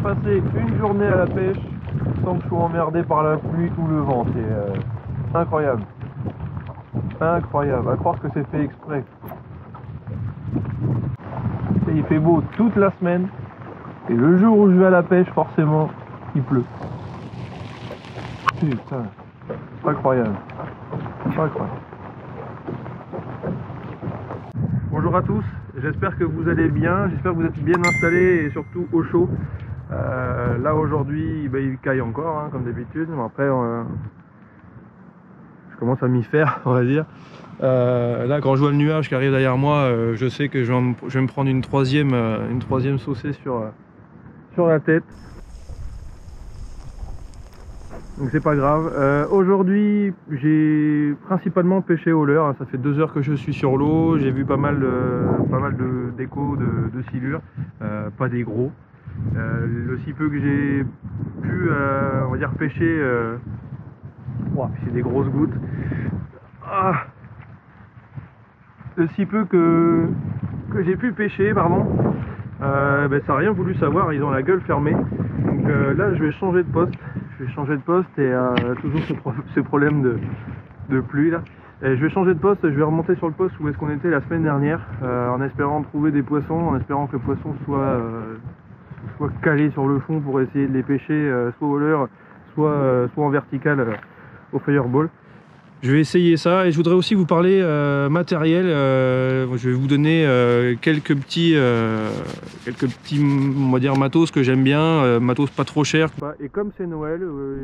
passer une journée à la pêche sans que je sois emmerdé par la pluie ou le vent. C'est incroyable. Incroyable, à croire que c'est fait exprès. Et il fait beau toute la semaine. Et le jour où je vais à la pêche, forcément, il pleut. Putain, incroyable. Incroyable. Bonjour à tous, j'espère que vous allez bien, j'espère que vous êtes bien installés et surtout au chaud. Là aujourd'hui, il caille encore, hein, comme d'habitude, mais après je commence à m'y faire, on va dire. Là quand je vois le nuage qui arrive derrière moi, je sais que je vais me prendre une troisième saucée sur la tête. Donc c'est pas grave. Aujourd'hui j'ai principalement pêché au leurre, ça fait 2 heures que je suis sur l'eau, j'ai vu pas mal d'échos de silures, pas des gros. Le si peu que j'ai pu on va dire pêcher, c'est des grosses gouttes. Le si peu que j'ai pu pêcher, pardon, ça n'a rien voulu savoir, ils ont la gueule fermée. Donc là je vais changer de poste. Je vais changer de poste et toujours ce problème de pluie là. Et je vais changer de poste, je vais remonter sur le poste où est-ce qu'on était la semaine dernière, en espérant trouver des poissons, en espérant que le poisson soit calé sur le fond pour essayer de les pêcher soit au leurre, soit en vertical au fireball. Je vais essayer ça et je voudrais aussi vous parler matériel. Je vais vous donner quelques petits on va dire matos que j'aime bien, matos pas trop cher. Et comme c'est Noël,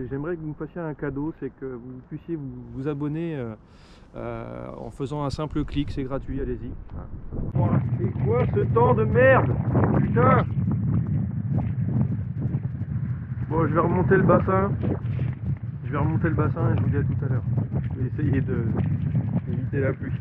j'aimerais que vous me fassiez un cadeau, c'est que vous puissiez vous abonner en faisant un simple clic, c'est gratuit, allez-y. C'est quoi ce temps de merde? Putain! Bon, je vais remonter le bassin. Je vais remonter le bassin et je vous dis à tout à l'heure. Je vais essayer d'éviter la pluie.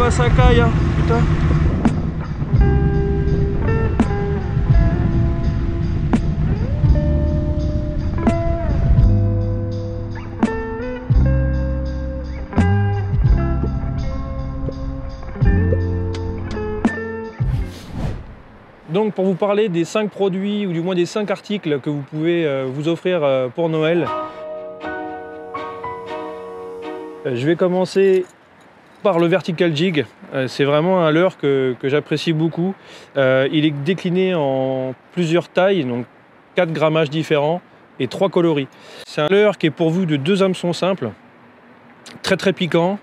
Ça caille, hein, putain. Donc pour vous parler des 5 produits ou du moins des 5 articles que vous pouvez vous offrir pour Noël, je vais commencer par le vertical jig. C'est vraiment un leurre que j'apprécie beaucoup. Il est décliné en plusieurs tailles, donc 4 grammages différents et 3 coloris. C'est un leurre qui est pourvu de 2 hameçons simples, très piquant,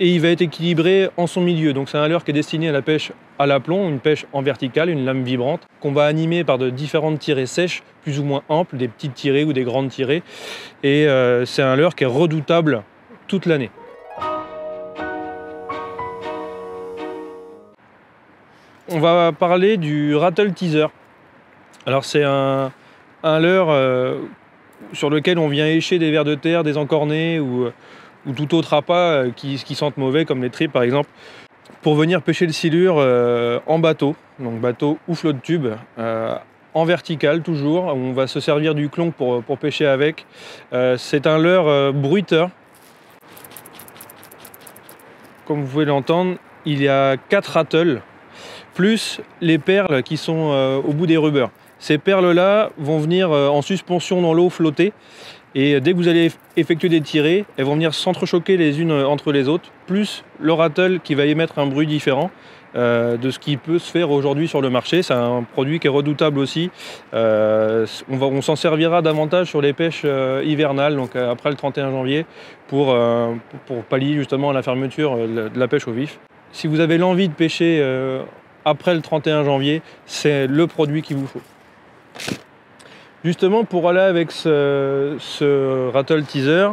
et il va être équilibré en son milieu. Donc c'est un leurre qui est destiné à la pêche à l'aplomb, une pêche en verticale, une lame vibrante, qu'on va animer par de différentes tirées sèches, plus ou moins amples, des petites tirées ou des grandes tirées. Et c'est un leurre qui est redoutable toute l'année. On va parler du rattle teaser. Alors c'est un leurre sur lequel on vient écher des vers de terre, des encornés ou tout autre appât qui sentent mauvais, comme les tripes par exemple, pour venir pêcher le silure en bateau, donc bateau ou flotte tube, en vertical toujours. On va se servir du clonk pour pêcher avec. C'est un leurre bruiteur. Comme vous pouvez l'entendre, il y a 4 rattles, plus les perles qui sont au bout des rubbers. Ces perles-là vont venir en suspension dans l'eau flotter, et dès que vous allez effectuer des tirées, elles vont venir s'entrechoquer les unes entre les autres, plus le rattle qui va émettre un bruit différent de ce qui peut se faire aujourd'hui sur le marché. C'est un produit qui est redoutable aussi. On s'en servira davantage sur les pêches hivernales, donc après le 31 janvier, pour pallier justement à la fermeture de la pêche au vif. Si vous avez l'envie de pêcher après le 31 janvier, c'est le produit qu'il vous faut. Justement, pour aller avec ce rattle teaser,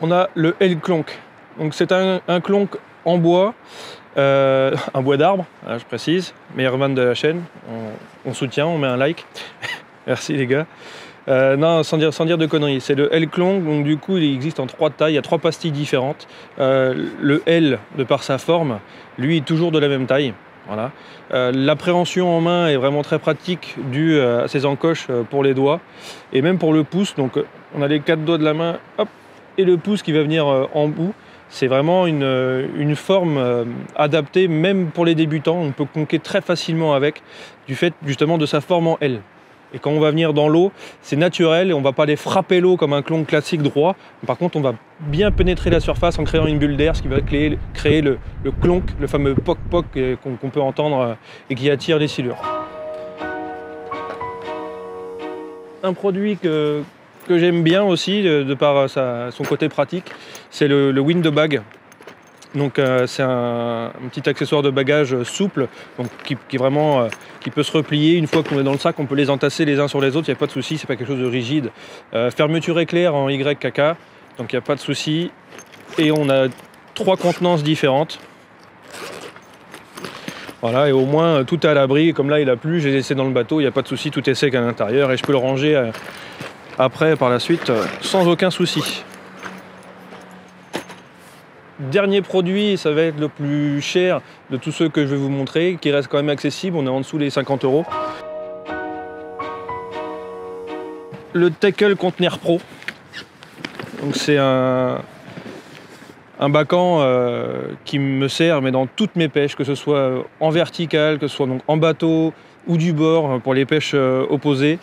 on a le L-Clonk. Donc c'est un clonk en bois, un bois d'arbre, je précise, meilleur van de la chaîne, on soutient, on met un like. Merci les gars. Non, sans dire de conneries, c'est le L-Klong, donc du coup il existe en 3 tailles, il y a 3 pastilles différentes. Le L, de par sa forme, lui est toujours de la même taille. Voilà. L'appréhension en main est vraiment très pratique due à ses encoches pour les doigts et même pour le pouce. Donc on a les 4 doigts de la main, hop, et le pouce qui va venir en bout. C'est vraiment une forme adaptée même pour les débutants. On peut conquer très facilement avec, du fait justement de sa forme en L. Et quand on va venir dans l'eau, c'est naturel et on ne va pas aller frapper l'eau comme un Klong classique droit. Par contre, on va bien pénétrer la surface en créant une bulle d'air, ce qui va créer le klonk, le fameux poc-poc qu'on peut entendre et qui attire les silures. Un produit que j'aime bien aussi, de par son côté pratique, c'est le Windbag. Donc c'est un petit accessoire de bagage souple, donc qui peut se replier. Une fois qu'on est dans le sac, on peut les entasser les uns sur les autres, il n'y a pas de souci, c'est pas quelque chose de rigide. Fermeture éclair en YKK, donc il n'y a pas de souci. Et on a 3 contenances différentes. Voilà, et au moins tout est à l'abri. Comme là il a plu, j'ai laissé dans le bateau, il n'y a pas de souci, tout est sec à l'intérieur et je peux le ranger après par la suite sans aucun souci. Dernier produit, ça va être le plus cher de tous ceux que je vais vous montrer, qui reste quand même accessible, on est en dessous des 50 €. Le Tackle Container Pro. Donc c'est un bacan qui me sert mais dans toutes mes pêches, que ce soit en vertical, que ce soit donc en bateau ou du bord pour les pêches opposées.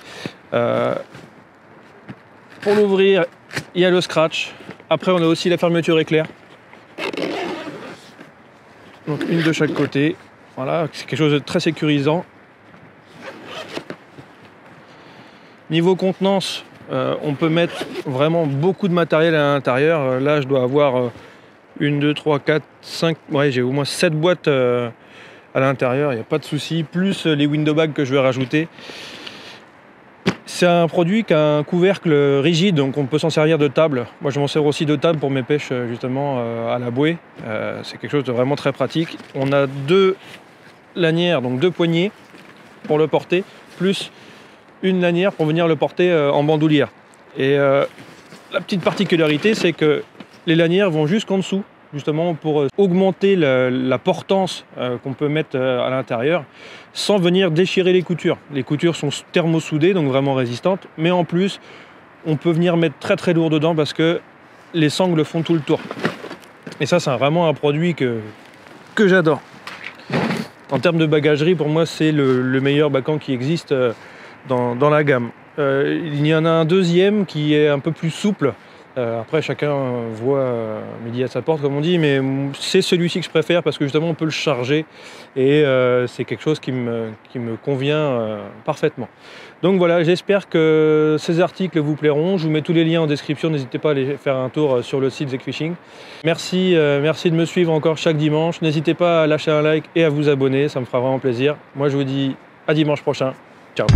Pour l'ouvrir, il y a le scratch. Après on a aussi la fermeture éclair. Donc une de chaque côté, voilà, c'est quelque chose de très sécurisant. Niveau contenance, on peut mettre vraiment beaucoup de matériel à l'intérieur. Là je dois avoir 1, 2, 3, 4, 5, ouais, j'ai au moins 7 boîtes à l'intérieur, il n'y a pas de souci, plus les Windbag que je vais rajouter. C'est un produit qui a un couvercle rigide, donc on peut s'en servir de table. Moi je m'en sers aussi de table pour mes pêches justement à la bouée. C'est quelque chose de vraiment très pratique. On a 2 lanières, donc 2 poignées pour le porter, plus une lanière pour venir le porter en bandoulière. Et la petite particularité, c'est que les lanières vont jusqu'en dessous, justement pour augmenter la portance qu'on peut mettre à l'intérieur sans venir déchirer les coutures. Les coutures sont thermosoudées, donc vraiment résistantes, mais en plus on peut venir mettre très très lourd dedans parce que les sangles font tout le tour. Et ça c'est vraiment un produit que j'adore. En termes de bagagerie, pour moi c'est le meilleur bacan qui existe dans la gamme. Il y en a un deuxième qui est un peu plus souple. Après chacun voit midi à sa porte comme on dit, mais c'est celui-ci que je préfère parce que justement on peut le charger et c'est quelque chose qui me convient parfaitement. Donc voilà, j'espère que ces articles vous plairont. Je vous mets tous les liens en description, n'hésitez pas à aller faire un tour sur le site Zek Fishing. Merci de me suivre encore chaque dimanche. N'hésitez pas à lâcher un like et à vous abonner, ça me fera vraiment plaisir. Moi je vous dis à dimanche prochain. Ciao.